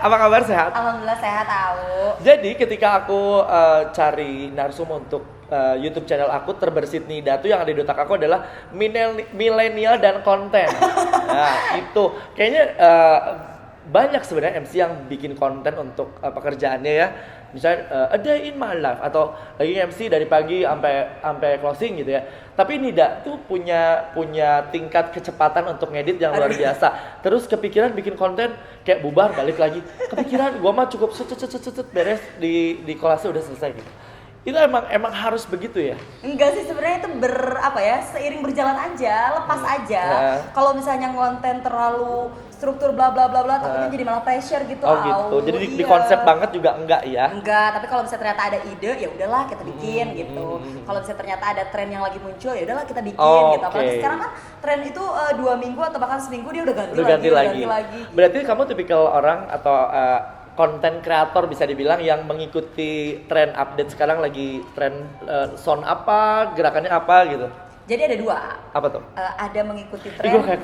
apa kabar, sehat? Alhamdulillah sehat tahu. Jadi ketika aku cari narsum untuk YouTube channel aku, Terbersit Nida tuh yang ada di otak aku adalah milenial dan konten. Nah itu kayaknya banyak sebenarnya MC yang bikin konten untuk pekerjaannya ya. Misalnya A Day in My Life atau lagi MC dari pagi sampai closing gitu ya. Tapi Nida tuh punya tingkat kecepatan untuk ngedit yang luar biasa. Terus kepikiran bikin konten kayak bubar balik lagi. Kepikiran gua mah cukup set beres di kelasnya udah selesai gitu. Itu emang harus begitu ya? Enggak sih, sebenarnya itu seiring berjalan aja, lepas aja. Kalau misalnya konten terlalu struktur bla bla bla bla, takutnya jadi malah pressure gitu. Oh gitu. Jadi di konsep banget juga enggak ya? Enggak, tapi kalau misalnya ternyata ada ide, ya udahlah kita bikin gitu. Kalau misalnya ternyata ada tren yang lagi muncul, ya udahlah kita bikin gitu. Apalagi sekarang kan tren itu 2 minggu atau bahkan seminggu dia udah ganti lagi. Berarti kamu tipikal orang atau konten kreator bisa dibilang yang mengikuti tren update sekarang, lagi tren sound apa, gerakannya apa gitu. Jadi ada 2. Apa tuh? Ada mengikuti tren. Gue kayak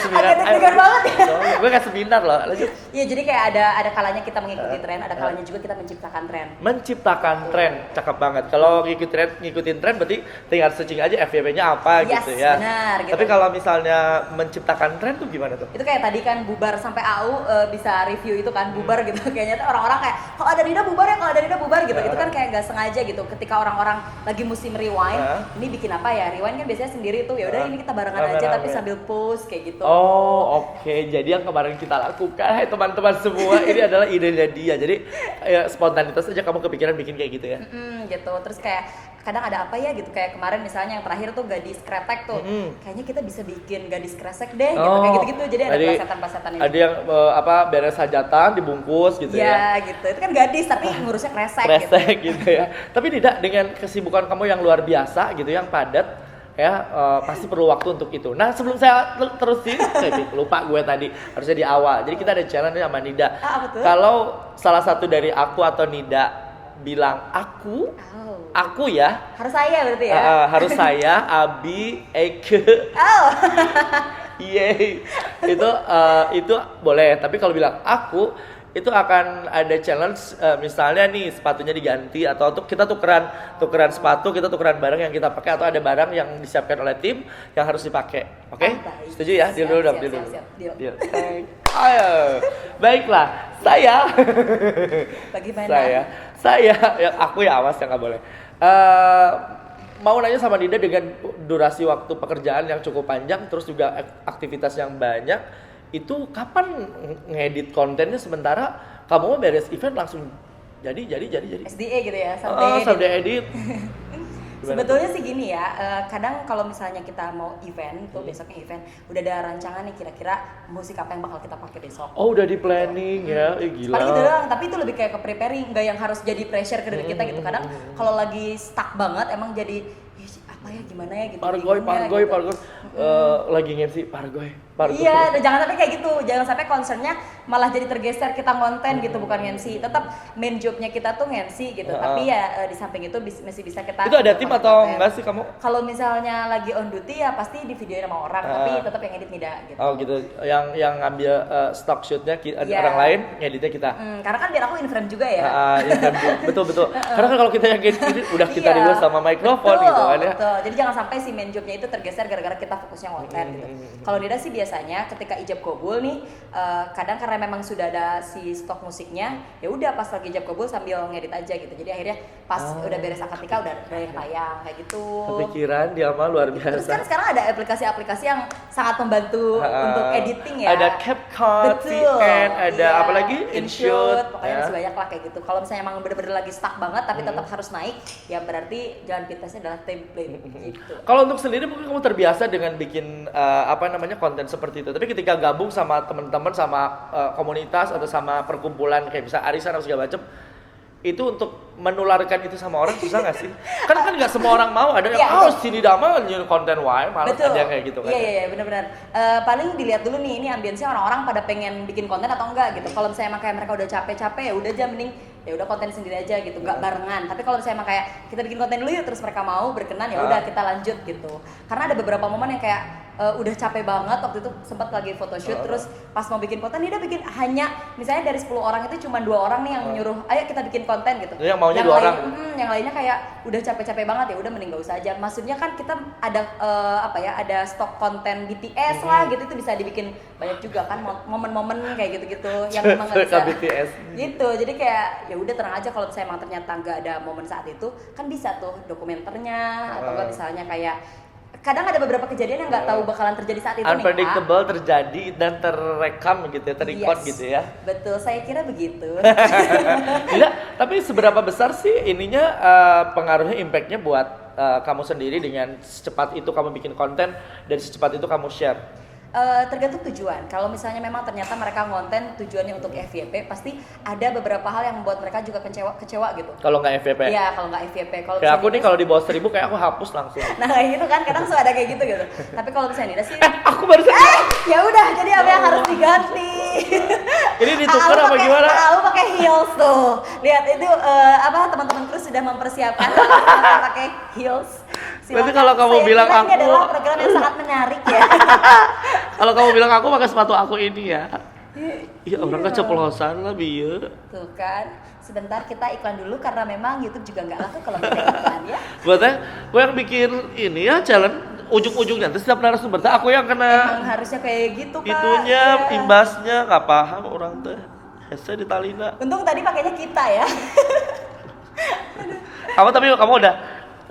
seminar. Agak deg-degan banget ya. Gue kayak seminar loh. Lanjut. Iya, jadi kayak ada kalanya kita mengikuti tren, ada kalanya juga kita menciptakan tren. Menciptakan tren, cakep banget. Kalau ngikutin tren berarti tinggal searching aja FYP-nya apa gitu ya. Benar. Gitu. Tapi kalau misalnya menciptakan tren tuh gimana tuh? Itu kayak tadi kan bubar sampai AU bisa review itu kan bubar gitu. Kayaknya tuh orang-orang kayak kalau ada Nida bubar ya, kalau ada Nida bubar gitu. Itu kan kayak nggak sengaja gitu. Ketika orang-orang lagi musim rewind, ini bikin apa ya? Rewind kan biasanya sendiri tuh. Ya udah ini kita barengan aja tapi sambil post kayak gitu. Oh, oke. Jadi yang kemarin kita lakukan, hai teman-teman semua, ini adalah idenya dia. Jadi ya, spontanitas aja kamu kepikiran bikin kayak gitu ya. Gitu. Terus kayak kadang ada apa ya gitu, kayak kemarin misalnya yang terakhir tuh gadis kretek tuh. Kayaknya kita bisa bikin gadis kresek deh gitu. Kayak gitu-gitu. Jadi ada plesetan-plesetan ini. Ada yang beres hajatan dibungkus gitu ya. Ya gitu. Itu kan gadis tapi ngurusnya kresek gitu ya. Tapi tidak, dengan kesibukan kamu yang luar biasa gitu, yang padat ya, pasti perlu waktu untuk itu. Nah sebelum saya terusin, lupa gue tadi harusnya di awal. Jadi kita ada challenge sama Nida. Kalau salah satu dari aku atau Nida bilang aku ya. Harus saya berarti ya? Harus saya, Abi, Eke. Itu boleh. Tapi kalau bilang aku, itu akan ada challenge, misalnya nih sepatunya diganti atau kita tukeran sepatu, kita tukeran barang yang kita pakai, atau ada barang yang disiapkan oleh tim yang harus dipakai. Oke? Setuju ya? Deal dulu. Deal. Ayo. Baiklah, saya bagaimana? Saya yang aku ya, awas ya, nggak boleh. Mau nanya sama Nida, dengan durasi waktu pekerjaan yang cukup panjang, terus juga aktivitas yang banyak, itu kapan ngedit kontennya, sementara kamu mau beres event langsung jadi SDE gitu ya, someday edit. Sebetulnya sih gini ya, kadang kalau misalnya kita mau event tuh, besoknya event, udah ada rancangan nih kira-kira musik apa yang bakal kita pakai besok. Oh, udah di planning ya, gila. Paling gitu doang, tapi itu lebih kayak ke preparing, nggak yang harus jadi pressure ke diri kita gitu. Kadang kalau lagi stuck banget, emang jadi apa ya, gimana ya gitu. Pargoy. Lagi nge-MC Pargoy. Iya, jangan sampai kayak gitu. Jangan sampai concernnya malah jadi tergeser kita ngonten gitu, bukan nge-MC. Tetap main jobnya kita tuh nge-MC gitu. Tapi ya di samping itu masih bisa kita. Itu ada tim atau enggak sih kamu? Kalau misalnya lagi on duty ya pasti di videoin sama orang, tapi tetap yang edit Nida gitu. Oh gitu. Yang ngambil stock shootnya orang lain, ngeditnya kita. Karena kan biar aku in frame juga ya. Betul. Karena kan kalau kita yang edit udah kita ribut sama mikrofon gitu kan ya. Betul. Jadi jangan sampai si main jobnya itu tergeser gara-gara kita fokusnya konten gitu. Kalau Nida sih biasanya ketika ijab kabul nih, kadang karena memang sudah ada si stok musiknya, ya udah pas lagi ijab kabul sambil ngedit aja gitu. Jadi akhirnya pas udah beres akad nikah udah yang tayang kayak gitu. Kepikiran dia mah luar biasa. Terus kan sekarang ada aplikasi-aplikasi yang sangat membantu untuk editing ya. Ada CapCut, VN, ada apalagi InShoot. Pokoknya masih banyak lah kayak gitu. Kalau misalnya emang bener-bener lagi stuck banget tapi tetap harus naik, ya berarti jalan pintasnya adalah template gitu. Kalau untuk sendiri mungkin kamu terbiasa dengan bikin konten seperti itu. Tapi ketika gabung sama teman-teman, sama komunitas atau sama perkumpulan kayak bisa arisan atau segala macam, itu untuk menularkan itu sama orang susah nggak sih? Kan nggak semua orang mau, ada yang sini damai nyuruh konten wae, malah ada yang kayak gitu kan. Iya benar-benar. Paling dilihat dulu nih, ini ambience orang-orang pada pengen bikin konten atau enggak gitu. Kalau misalnya emang kayak mereka udah capek-capek, ya udah aja mending ya udah konten sendiri aja gitu, nggak barengan. Tapi kalau misalnya emang kayak kita bikin konten dulu yuk, terus mereka mau berkenan, ya udah kita lanjut gitu. Karena ada beberapa momen yang kayak udah capek banget waktu itu sempat lagi photoshoot terus pas mau bikin konten Nida bikin hanya misalnya dari 10 orang itu cuma 2 orang nih yang nyuruh ayo kita bikin konten gitu. Yang maunya 2 orang. Yang lainnya kayak udah capek-capek banget ya udah mending gak usah aja. Maksudnya kan kita ada ada stok konten BTS lah gitu itu bisa dibikin banyak juga kan momen-momen kayak gitu-gitu yang memang nggak bisa BTS. gitu. Jadi kayak ya udah tenang aja kalau misalnya emang ternyata nggak ada momen saat itu kan bisa tuh dokumenternya atau nggak misalnya kayak kadang ada beberapa kejadian yang nggak tahu bakalan terjadi saat itu unpredictable terjadi dan terrekam gitu ya, terrecord gitu ya. Betul, saya kira begitu. Enggak, tapi seberapa besar sih ininya pengaruhnya, impactnya buat kamu sendiri dengan secepat itu kamu bikin konten dan secepat itu kamu share? Tergantung tujuan. Kalau misalnya memang ternyata mereka ngonten tujuannya untuk FYP, pasti ada beberapa hal yang membuat mereka juga kecewa gitu. Kalau nggak FYP? Iya, kalau nggak FYP. Kayak aku nih kalau di bawah 1000 kayak aku hapus langsung. Nah kayak gitu kan, kadang suka ada kayak gitu. Tapi kalau misalnya Nida sih, aku baru ya udah, jadi apa yang harus diganti? Ini ditukar apa gimana? Aku pakai heels tuh. Lihat itu teman-teman kru sudah mempersiapkan pakai heels. Berarti kalau kamu bilang aku, ini adalah program yang sangat menarik ya. Kalau kamu bilang aku pakai sepatu aku ini ya. Iya, orang keceplosan lah biar. Tuh kan, sebentar kita iklan dulu karena memang YouTube juga nggak laku kalau nggak ada iklan ya. Buatnya, gue yang bikin ini ya challenge ujung-ujungnya, terus setiap narasumber aku yang kena. Emang harusnya kayak gitu Kak. Itunya, imbasnya nggak paham orang teh. Hese di Talina. Untung tadi pakainya kita ya. Tapi kamu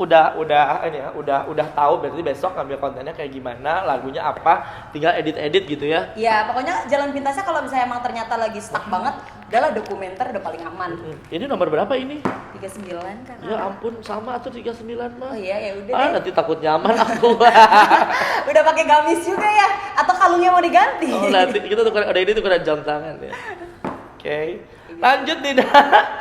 udah tahu berarti besok ngambil kontennya kayak gimana, lagunya apa, tinggal edit gitu ya. Iya, pokoknya jalan pintasnya kalau misalnya emang ternyata lagi stuck banget, udahlah dokumenter udah paling aman. Ini nomor berapa ini? 39 kan. Ya ampun, sama atau 39 mah. Oh iya, ya udah deh. Nanti takut nyaman aku. Udah pakai gamis juga ya, atau kalungnya mau diganti. Oh, nanti kita ini tukeran jam tangan ya. Oke. Lanjut nih.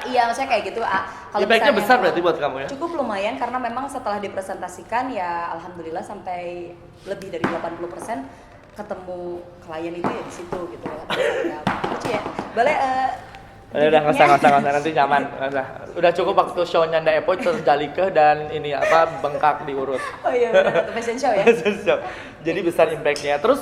Iya, maksudnya kayak gitu. Kalau impactnya besar berarti buat kamu ya? Cukup lumayan karena memang setelah dipresentasikan ya alhamdulillah sampai lebih dari 80% ketemu klien itu ya di situ gitu. Lucu ya. Boleh udah nggak usah nanti nyaman. Udah cukup waktu show Nyanda Epo terjalike dan ini bengkak diurut. Oh iya benar, fashion show ya. Fashion show. Jadi besar impactnya. Terus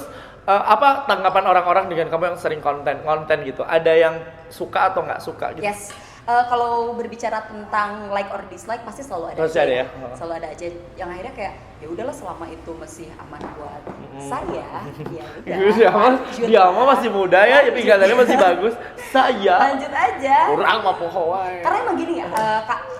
apa tanggapan orang-orang dengan kamu yang sering konten gitu? Ada yang suka atau nggak suka gitu? Yes. Kalau berbicara tentang like or dislike pasti selalu ada. Pasti ada ya. Selalu ada aja. Yang akhirnya kayak ya udahlah selama itu masih aman buat saya. Ya udah. Dia mah masih muda ya, pingganannya masih bagus. Saya. Lanjut aja. Kurang mah pohon. Karena emang gini ya.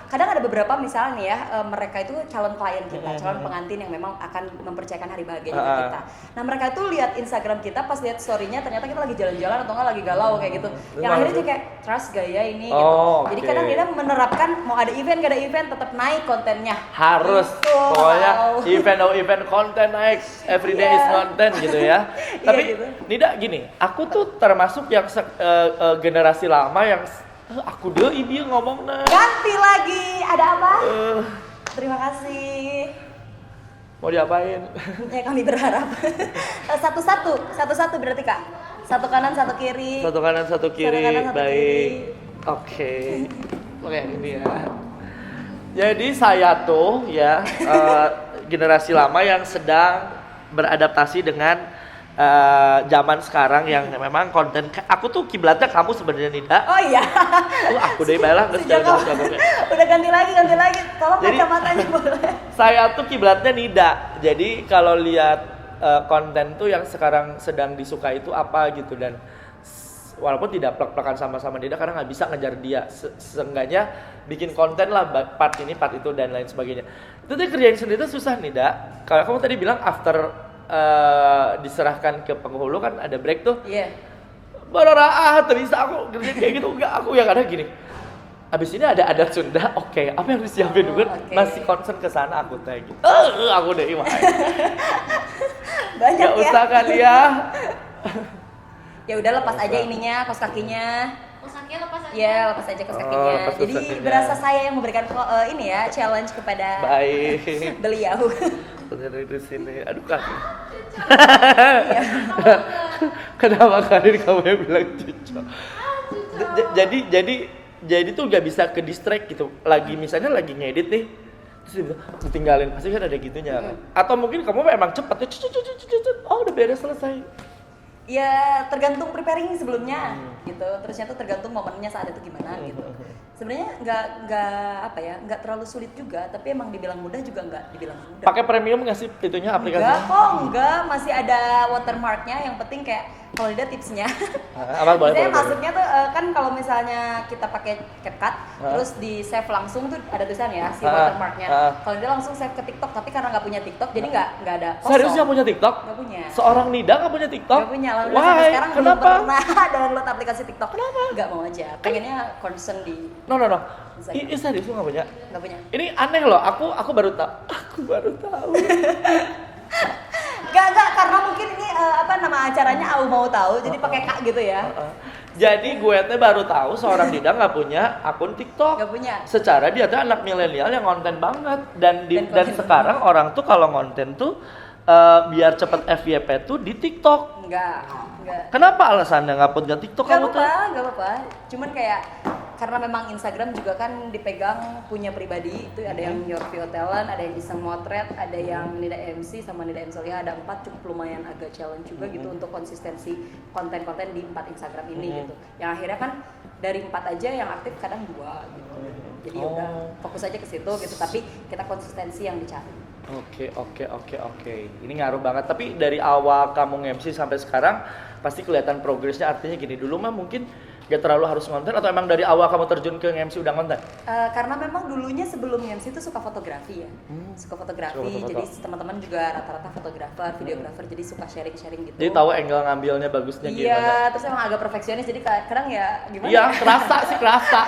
Kadang ada beberapa misalnya nih ya, mereka itu calon klien kita, calon pengantin yang memang akan mempercayakan hari bahagianya ke kita. Nah mereka tuh lihat Instagram kita, pas lihat story-nya ternyata kita lagi jalan-jalan atau nggak lagi galau kayak gitu. Yang akhirnya dia kayak trust gaya ini gitu. Jadi kadang dia menerapkan mau ada event gak ada event tetap naik kontennya. Harus. Gitu. Pokoknya event konten naik, everyday is konten gitu ya. Tapi gitu. Nida gini, aku tuh termasuk yang generasi lama yang aku deh ini ngomong ganti lagi, ada apa? Terima kasih. Mau diapain? Ya kami berharap satu-satu berarti Kak. Satu kanan satu kiri. Satu kanan satu kiri. Baik. Kiri. Oke. Oke ini ya. Jadi saya tuh ya generasi lama yang sedang beradaptasi dengan zaman sekarang yang memang konten aku tuh kiblatnya kamu sebenarnya Nida. Oh iya. Aku deh balang udah ganti lagi. Tolong kacamatanya boleh. Saya tuh kiblatnya Nida. Jadi kalau lihat konten tuh yang sekarang sedang disuka itu apa gitu, dan walaupun tidak plek-plekan sama-sama Nida karena nggak bisa ngejar dia, seenggaknya bikin konten lah part ini part itu dan lain sebagainya. Itu tuh kerjain sendiri tuh susah Nida. Kalau kamu tadi bilang after diserahkan ke penghulu kan ada break tuh. Iya. Barara bisa aku kerja kayak gitu enggak, aku yang ada gini. Abis ini ada adat Sunda, oke, apa yang harus disiapin dulu? Okay. Masih concern ke sana aku teh gitu. Aku deh imah. Banyak ya. Usah kali ya. Ya udah lepas aja ininya, kaos kakinya. Kaos kakinya lepas aja. Ya, lepas aja kaos kakinya. Jadi berasa saya yang memberikan ini ya challenge kepada beliau. Dari sini, aduh kaki. Kenapa kalian kamu yang bilang cucok? Jadi tuh gak bisa ke distract gitu. Misalnya lagi ngedit nih, Terus dia bilang, ditinggalin, pasti kan ada gitunya kan. Atau mungkin kamu memang cepet ya, oh udah beres selesai. Ya tergantung preparing sebelumnya gitu. Terusnya tuh tergantung momennya saat itu gimana gitu. Sebenarnya nggak terlalu sulit juga, tapi emang dibilang mudah juga nggak dibilang mudah. Pakai premium nggak sih itunya aplikasinya? Enggak, masih ada watermarknya. Yang penting kayak kalau ada tipsnya. Apa boleh? Biasanya masuknya tuh kan kalau misalnya kita pakai CapCut, terus di save langsung tuh ada tulisan ya si watermarknya. Kalau dia langsung save ke TikTok, tapi karena nggak punya TikTok, jadi nggak ada kosong. Serius nggak punya TikTok? Nggak punya. Seorang Nida nggak punya TikTok? Nggak punya. Lalu sampai sekarang belum Kenapa? pernah download aplikasi TikTok. Kenapa? Nggak mau aja. Pengennya concern di No. Instagram. Serius lu nggak punya? Nggak punya. Ini aneh loh. Aku baru tahu. Aku baru tahu. Gak, karena mungkin ini nama acaranya Aku Mau Tahu, jadi pakai Kak gitu ya. Jadi gue tuh baru tahu seorang Dida nggak punya akun TikTok. Nggak punya. Secara dia tuh anak milenial yang konten banget dan sekarang orang tuh kalau konten tuh biar cepet FYP tuh di TikTok. Enggak. Kenapa alasannya nggak punya TikTok kamu tuh? Gak apa-apa. Cuman kayak karena memang Instagram juga kan dipegang punya pribadi, itu ada yang Yorvio Talent, ada yang Iseng Motret, ada yang Nida MC sama Nida M Soliha, ada 4 cukup lumayan agak challenge juga gitu untuk konsistensi konten-konten di 4 Instagram ini gitu. Yang akhirnya kan dari 4 aja yang aktif kadang 2 gitu. Jadi udah fokus aja ke situ gitu, tapi kita konsistensi yang dicari. Oke. Ini ngaruh banget. Tapi dari awal kamu nge-MC sampai sekarang pasti kelihatan progresnya. Artinya gini, dulu mah mungkin gak terlalu harus konten atau emang dari awal kamu terjun ke nge-MC udah konten? Karena memang dulunya sebelum nge-MC itu suka fotografi ya. Suka fotografi. Jadi teman-teman juga rata-rata fotografer, videografer, jadi suka sharing-sharing gitu. Jadi tahu angle ngambilnya bagusnya gimana? Iya, terus emang agak perfeksionis, jadi kadang ya gimana? Iya, kerasa.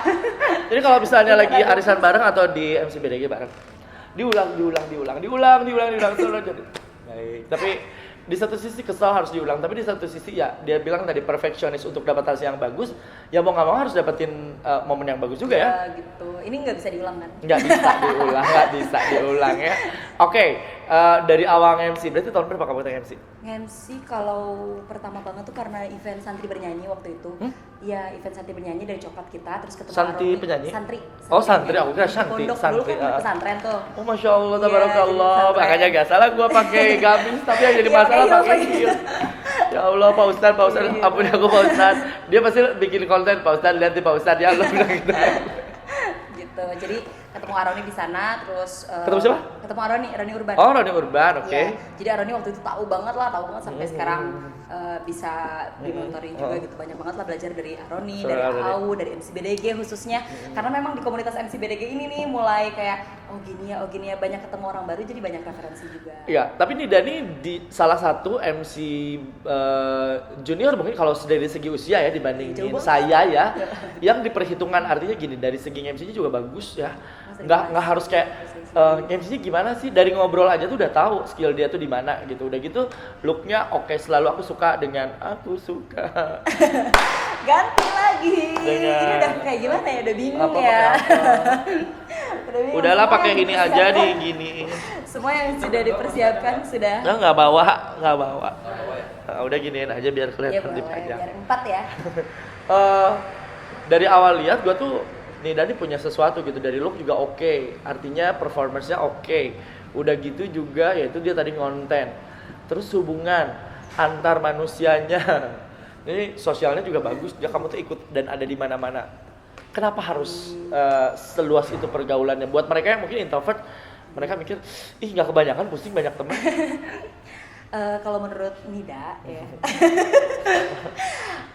Jadi kalau misalnya lagi arisan bareng atau di MC BDG bareng, diulang terus jadi. Baik. Tapi di satu sisi kesal harus diulang, tapi di satu sisi ya dia bilang tadi perfeksionis untuk dapat hasil yang bagus, ya mau nggak mau harus dapetin momen yang bagus juga ya. Gitu. Ini nggak bisa diulang kan? Nggak bisa diulang ya. Oke, dari awal MC berarti tahun berapa kamu MC? MC kalau pertama banget tuh karena event Santri Bernyanyi waktu itu. Iya, event Santri Bernyanyi dari coklat kita, terus ketemu Santri Aroni. penyanyi? Santri. Oh santri, aku kira santri. Pondok dulu kan pesantren tuh. Oh masya Allah, Iya, tabarakallah. jadi Makanya gak salah gua pakai gamis, tapi yang jadi masalah pakai heels. Ya Allah, Pak Ustadz, ampun aku Pak Ustadz. Dia pasti bikin konten, Pak Ustadz lihat di Pak Ustadz ya Allah bilang gitu. Gitu. Jadi ketemu Aroni di sana, terus Ketemu siapa? Ketemu Aroni Urban. Oh, Roni Urban, oke. Iya. Jadi Aroni waktu itu tahu banget sampai sekarang bisa dimonitoring juga gitu. Banyak banget lah belajar dari Aroni, dari AU, dari MC BDG khususnya. Karena memang di komunitas MC BDG ini nih mulai kayak oh gini ya banyak ketemu orang baru, jadi banyak referensi juga. Iya, tapi Nida nih di salah satu MC junior mungkin kalau dari segi usia ya dibandingin saya ya, yang diperhitungkan artinya gini, dari segi MC-nya juga bagus ya. Nggak harus kayak MC-nya gimana sih, dari ngobrol aja tuh udah tahu skill dia tuh di mana gitu. Udah gitu looknya oke, selalu aku suka dengan aku suka. Ganti lagi. Dengan... Ini udah kayak gimana ya, udah bingung apa, ya. Udahlah pakai ini aja di gini. Semua yang sudah dipersiapkan sudah. Nggak bawa. Nah, udah giniin aja biar kelihatan Ya, dipajang. biar 4 ya. Dari awal lihat gue tuh Dani punya sesuatu gitu, dari look juga oke, artinya performance-nya oke. Udah gitu juga yaitu dia tadi ngonten. Terus hubungan antar manusianya. Ini sosialnya juga bagus, dia kamu tuh ikut dan ada di mana-mana. Kenapa harus seluas itu pergaulannya? Buat mereka yang mungkin introvert, mereka mikir, ih nggak kebanyakan, pusing banyak teman. Kalau menurut Nida ya.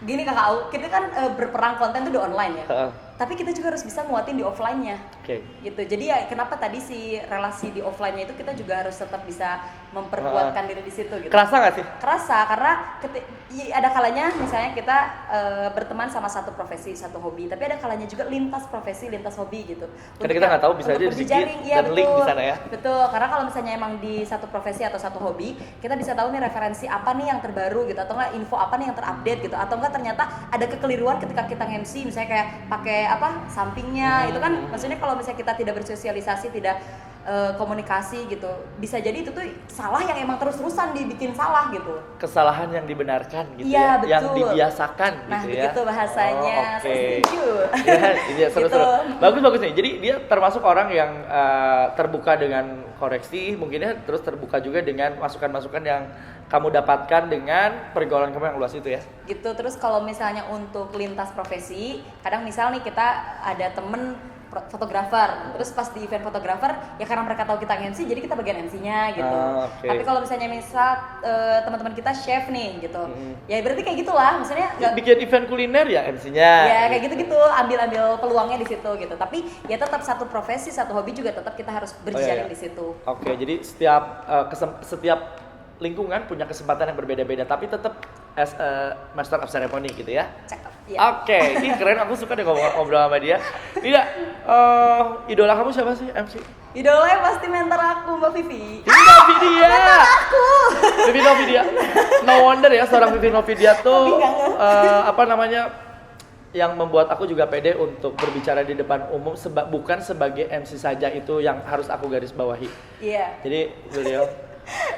Gini Kakak Au, kita kan berperang konten tuh di online ya. Tapi kita juga harus bisa nguatin di offline-nya. Oke. Gitu. Jadi ya kenapa tadi si relasi di offline-nya itu kita juga harus tetap bisa memperkuatkan diri di situ gitu. Kerasa nggak sih? Kerasa karena ada kalanya misalnya kita berteman sama satu profesi, satu hobi, tapi ada kalanya juga lintas profesi, lintas hobi gitu. Karena kita nggak tahu bisa aja berjejaring, sedikit iya, dan link di sana ya. Betul, karena kalau misalnya emang di satu profesi atau satu hobi, kita bisa tahu nih referensi apa nih yang terbaru gitu, atau enggak info apa nih yang terupdate gitu, atau enggak ternyata ada kekeliruan ketika kita MC, misalnya kayak pakai kayak apa sampingnya itu kan maksudnya kalau misalnya kita tidak bersosialisasi tidak komunikasi gitu bisa jadi itu tuh salah yang emang terus-terusan dibikin salah gitu. Kesalahan yang dibenarkan gitu Iya, ya, yang betul. dibiasakan Nah gitu ya. begitu bahasanya, Oh, oke. saya setuju. Iya, iya seru-seru. Gitu. Bagus nih. Jadi dia termasuk orang yang terbuka dengan koreksi, mungkinnya terus terbuka juga dengan masukan-masukan yang kamu dapatkan dengan pergaulan kamu yang luas itu ya. Gitu. Terus kalau misalnya untuk lintas profesi, kadang misal nih kita ada temen fotografer, terus pas di event fotografer ya karena mereka tahu kita MC jadi kita bagian MC-nya gitu. Okay. Tapi kalau misalnya misal teman-teman kita chef nih gitu, ya berarti kayak gitulah, misalnya Bikin event kuliner ya MC-nya. ya kayak gitu-gitu, ambil peluangnya di situ gitu. Tapi ya tetap satu profesi, satu hobi juga tetap kita harus berjejaring iya. di situ. Oke, jadi setiap lingkungan punya kesempatan yang berbeda-beda, tapi tetap as a master of ceremony gitu ya. Cakep. Ya. Oke, ini keren, aku suka deh ngobrol sama dia. Tidak, idola kamu siapa sih MC? Idolanya pasti mentor aku, Mbak Vivi. Vivi Novidia. Mentor aku. Vivi Novidia. No wonder ya seorang Vivi Novidia tuh apa namanya yang membuat aku juga pede untuk berbicara di depan umum bukan sebagai MC saja, itu yang harus aku garis bawahi. Iya. Jadi beliau,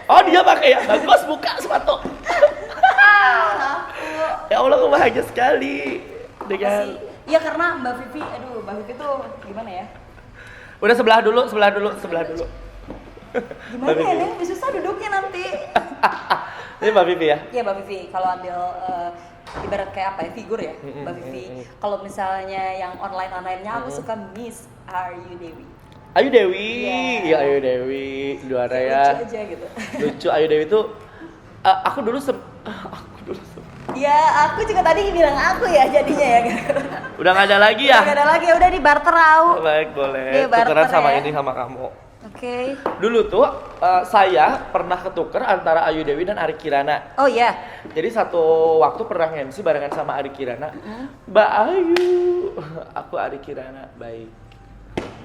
oh dia pakai ya, bagus buka sepatu. Ya Allah, aku bahagia sekali dengan. Iya karena Mbak Vivi, aduh Mbak Vivi tuh gimana ya? Udah sebelah dulu. Gimana ya, Neng? Susah duduknya nanti. Ini Mbak Vivi ya? Iya Mbak Vivi, kalau ambil ibarat kayak apa ya, figur ya Mbak Vivi. Kalau misalnya yang online-nya aku suka Miss Ayu Dewi. Ayu Dewi, Iya. ya Ayu Dewi, juara ya. Lucu aja gitu. Lucu Ayu Dewi tuh, aku dulu Iya, aku juga tadi bilang aku ya jadinya ya. udah nggak ada lagi ya? Gak ada lagi, udah di barter au. Baik, boleh. Iya, barter Tukeran sama ya. ini sama kamu. Oke. Dulu tuh saya pernah ketuker antara Ayu Dewi dan Ari Kirana. Oh iya. Jadi satu waktu pernah MC barengan sama Ari Kirana. Mbak Ayu, aku Ari Kirana, baik.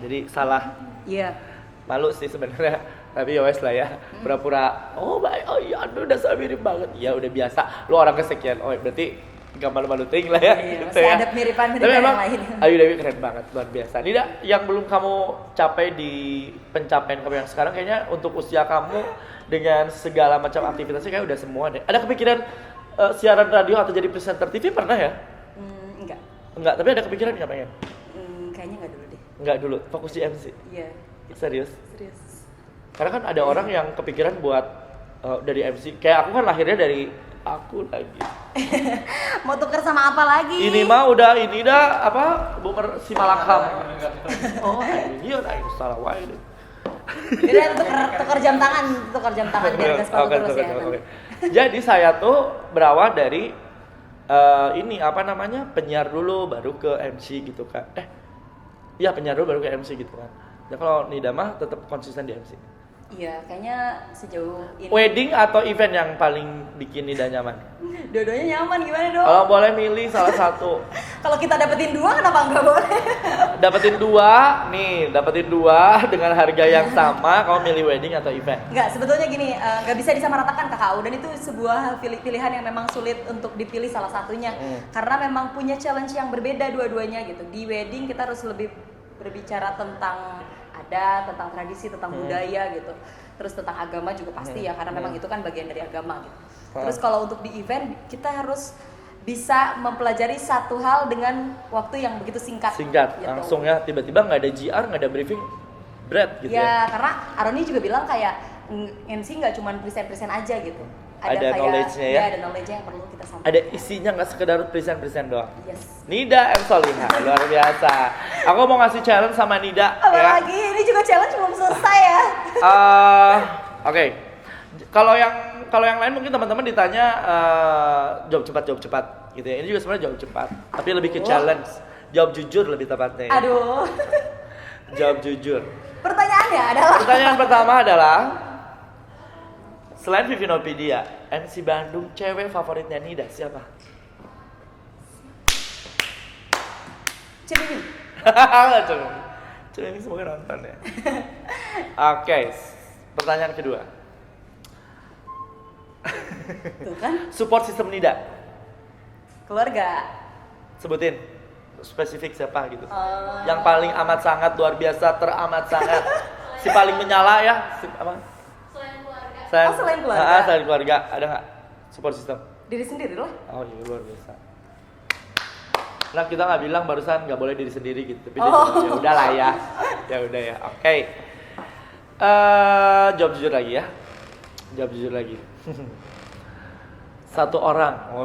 Jadi salah. Iya. Malu sih sebenarnya, tapi ya wes lah ya. Pura-pura, oh baik, oh iya, aduh udah mirip banget. Ya udah biasa, lu orang kesekian, oh berarti gak malu-malu ting lah ya. Iya, gitu masih ya. ada miripan-miripan Tapi yang emang lain. Ayu Dewi keren banget, luar biasa. Nida, yang belum kamu capai di pencapaian kamu yang sekarang, kayaknya untuk usia kamu dengan segala macam aktivitasnya kayak udah semua deh. Ada kepikiran siaran radio atau jadi presenter TV pernah ya? Enggak. Enggak, tapi ada kepikiran nggak pengen? Kayaknya enggak dulu deh. Enggak dulu, fokus di MC. Iya. Serius? Serius. Karena kan ada orang yang kepikiran buat dari MC. Kayak aku kan lahirnya dari aku lagi. Mau tuker sama apa lagi? Ini mah udah ini dah apa Boomer Simalakam. Oh, iya nah salah wae deh. Udah tuker jam tangan biar gak sepatu Oke, terus ya. oke. Jadi saya tuh berawal dari ini apa namanya penyiar dulu baru ke MC gitu kan. Iya penyiar dulu baru ke MC gitu kan. Ya kalau Nida mah tetap konsisten di MC. Iya, kayaknya sejauh ini. Wedding atau event yang paling bikin Nida nyaman? Dua-duanya nyaman, gimana dong? Kalau boleh milih salah satu. Kalau kita dapetin dua, kenapa nggak boleh? Dapetin dua dengan harga yang sama, kamu milih wedding atau event? Nggak, sebetulnya gini, nggak bisa disamaratakan KKU dan itu sebuah pilihan yang memang sulit untuk dipilih salah satunya karena memang punya challenge yang berbeda dua-duanya gitu. Di wedding kita harus lebih berbicara tentang adat, tentang tradisi, tentang budaya gitu. Terus tentang agama juga pasti ya karena memang itu kan bagian dari agama gitu. Terus kalau untuk di event kita harus bisa mempelajari satu hal dengan waktu yang begitu singkat. Singkat, gitu. langsung ya tiba-tiba nggak ada GR, nggak ada briefing, bread gitu ya. Karena Aroni juga bilang kayak MC nggak cuma present aja gitu. Ada kayak, knowledge-nya ya? Ada knowledge-nya yang perlu kita sampaikan. Ada isinya, nggak sekedar present doang. Yes. Nida M. Solihah, luar biasa. Aku mau ngasih challenge sama Nida. Apalagi ini juga challenge belum selesai ya. Oke. Kalau yang lain mungkin teman-teman ditanya jawab cepat gitu ya. Ini juga sebenarnya jawab cepat, tapi lebih ke challenge. Jawab jujur lebih tepatnya. Ya. Aduh. Jawab jujur. Pertanyaannya adalah. Pertanyaan pertama adalah selain Vivinopedia, MC Bandung cewek favoritnya Nida siapa? Cemimi. Cewek ini semoga nonton ya. Oke, pertanyaan kedua. Tuh kan. Support system Nida. Keluarga. Sebutin. spesifik siapa gitu. Oh. Yang paling amat sangat luar biasa, teramat sangat. Si paling menyala ya, apa? Selain keluarga. Selain keluarga, ada nggak support system? Diri sendiri lah. Oh iya, luar biasa. Nah kita nggak bilang barusan nggak boleh diri sendiri gitu, tapi ya udah lah ya, ya udah ya. Oke. Jawab jujur lagi ya. Jawab jujur lagi. Satu orang. Oh.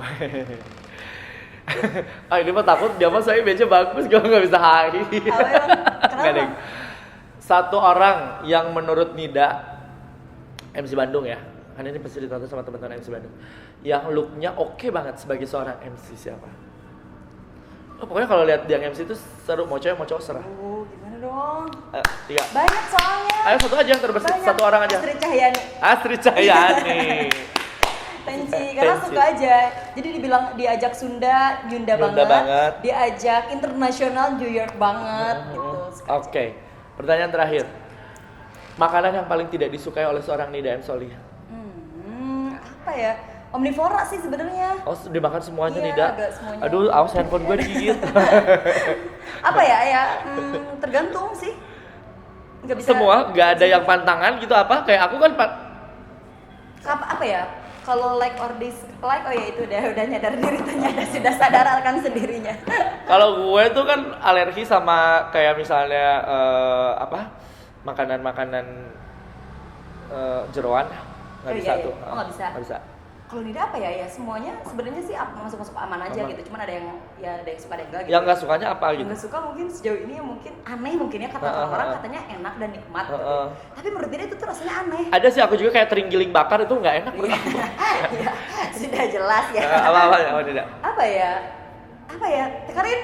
Ini mah takut dia mah saya beja bagus, gue nggak bisa hari. Nggak deh. Satu orang yang menurut Nida MC Bandung ya, kan ini pasti ditonton sama teman-teman MC Bandung, yang looknya oke banget sebagai seorang MC siapa? Oh, pokoknya kalau lihat dia MC itu seru, mau cewek mau cowok serah. Gimana dong? 3. Banyak soalnya. Ayo satu aja yang terbesit, satu orang aja. Astrid Cahyani. Astrid Cahyani. Tenci, karena suka aja. Jadi diajak Sunda, Yunda banget. Diajak internasional, New York banget gitu. Oke. Pertanyaan terakhir. Makanan yang paling tidak disukai oleh seorang Nida M. Solih? Apa ya? Omnivora sih sebenarnya. Oh, dimakan semuanya iya, Nida? Agak semuanya. Aduh, awas handphone gue digigit. Apa ya? Tergantung sih. Nggak bisa. Semua? Nggak ada yang pantangan gitu apa? Kayak aku kan apa ya? Kalau like or dislike, oh ya itu udah nyadar diri, sudah sadar akan sendirinya. Kalau gue tuh kan alergi sama kayak misalnya makanan-makanan jeroan, nggak bisa tuh. Oh, nggak bisa. Nggak bisa. Kalau Nida apa ya? Ya semuanya sebenarnya sih masuk aman aja gitu. Cuman ada yang suka ada yang enggak gitu. Yang nggak sukanya apa gitu? Yang nggak suka mungkin sejauh ini mungkin aneh mungkin ya, kata orang katanya enak dan nikmat gitu. Tapi menurut dia itu tuh rasanya aneh. Ada sih, aku juga kayak terenggiling bakar itu nggak enak menurut aku. Iya, sudah jelas ya. Apa Nida? Apa ya? Tekarin.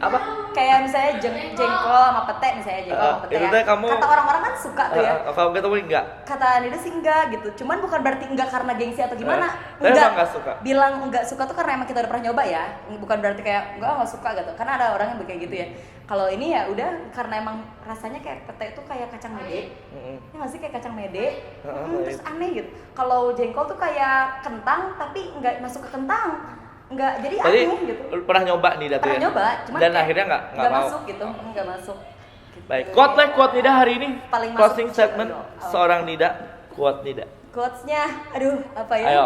Apa? Kayak misalnya jengkol sama pete misalnya, jengkol sama pete. Itu Ya. kamu, kata orang-orang kan suka tuh ya. Kamu ketemu enggak? Kata Nida sih enggak gitu. Cuman bukan berarti enggak karena gengsi atau gimana. Enggak suka. Bilang enggak suka tuh karena emang kita udah pernah nyoba ya. Bukan berarti kayak enggak suka gitu. Karena ada orang yang kayak gitu ya. Kalau ini ya udah karena emang rasanya kayak pete itu kayak kacang mede. Ya nggak sih, kayak kacang mede. Terus aneh gitu. Kalau jengkol tuh kayak kentang tapi enggak masuk ke kentang. Enggak, jadi aneh gitu. Pernah nyoba Nida tuh ya? Pernah nyoba, cuman dan akhirnya enggak mau. masuk gitu, enggak masuk. Gitu. Baik, quote Nida hari ini. Paling closing masuk statement seorang Nida, quote Nida. Quotes-nya, aduh apa ya? Ayo.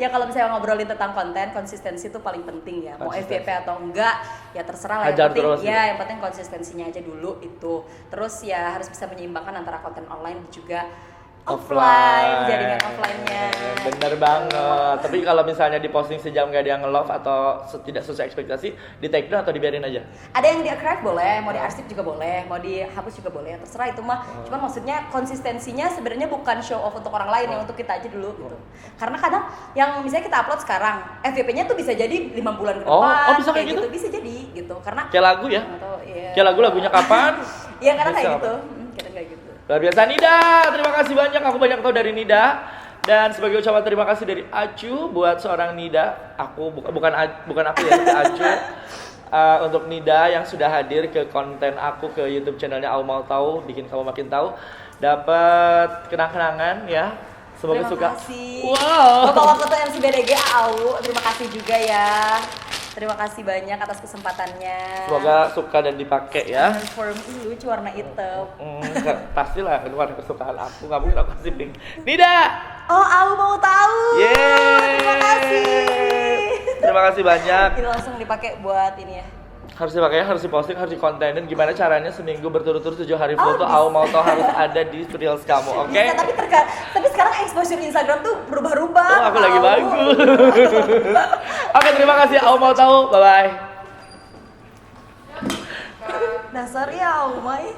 Ya kalau misalnya ngobrolin tentang konten, konsistensi itu paling penting ya. Mau FYP atau enggak, ya terserah lah. Hajar yang penting terus, ya, yang penting konsistensinya aja dulu itu. Terus ya harus bisa menyeimbangkan antara konten online juga offline, jaringan offline-nya. Bener banget. Tapi kalau misalnya di posting sejam gak ada yang nge-love atau tidak sesuai ekspektasi, di take down atau dibiarin aja? Ada yang di-archive boleh, mau di-arsip juga boleh, mau dihapus juga boleh, terserah itu mah. Cuman maksudnya konsistensinya sebenarnya bukan show off untuk orang lain, yang untuk kita aja dulu gitu. Karena kadang yang misalnya kita upload sekarang, FYP-nya tuh bisa jadi 5 bulan ke depan. Bisa kayak gitu? Bisa jadi gitu. Karena kayak lagu ya? Iya. Kayak lagunya kapan? Iya, karena kayak gitu. Kadang kayak gitu. Luar biasa Nida, terima kasih banyak, aku banyak tahu dari Nida. Dan sebagai ucapan terima kasih dari Acu buat seorang Nida, bukan aku ya, tapi Acu untuk Nida yang sudah hadir ke konten aku ke YouTube channelnya Aku Mau Tahu, bikin kamu makin tahu, dapat kenang-kenangan ya. Semoga suka. Terima kasih. Wow. Bapak foto MC BDG Au, terima kasih juga ya. Terima kasih banyak atas kesempatannya. Semoga suka dan dipakai ya. Form ini lucu warna hitam. Pastilah itu warna kesukaan aku, nggak mungkin aku kasih pink. Nida. Oh, Aku Mau Tahu. Yeay. Terima kasih. Terima kasih banyak. Ini langsung dipakai buat ini ya. Harus dipakai, harus diposting, harus dikontenin. Gimana caranya seminggu berturut-turut 7 hari full tuh Aku Mau Tahu harus ada di reels kamu, oke? Bisa, tapi sekarang exposure Instagram tuh berubah-ubah. Oh, aku lagi bagus. Oke, terima kasih Aku Mau Tahu. Bye bye. Dasar ya, Umay.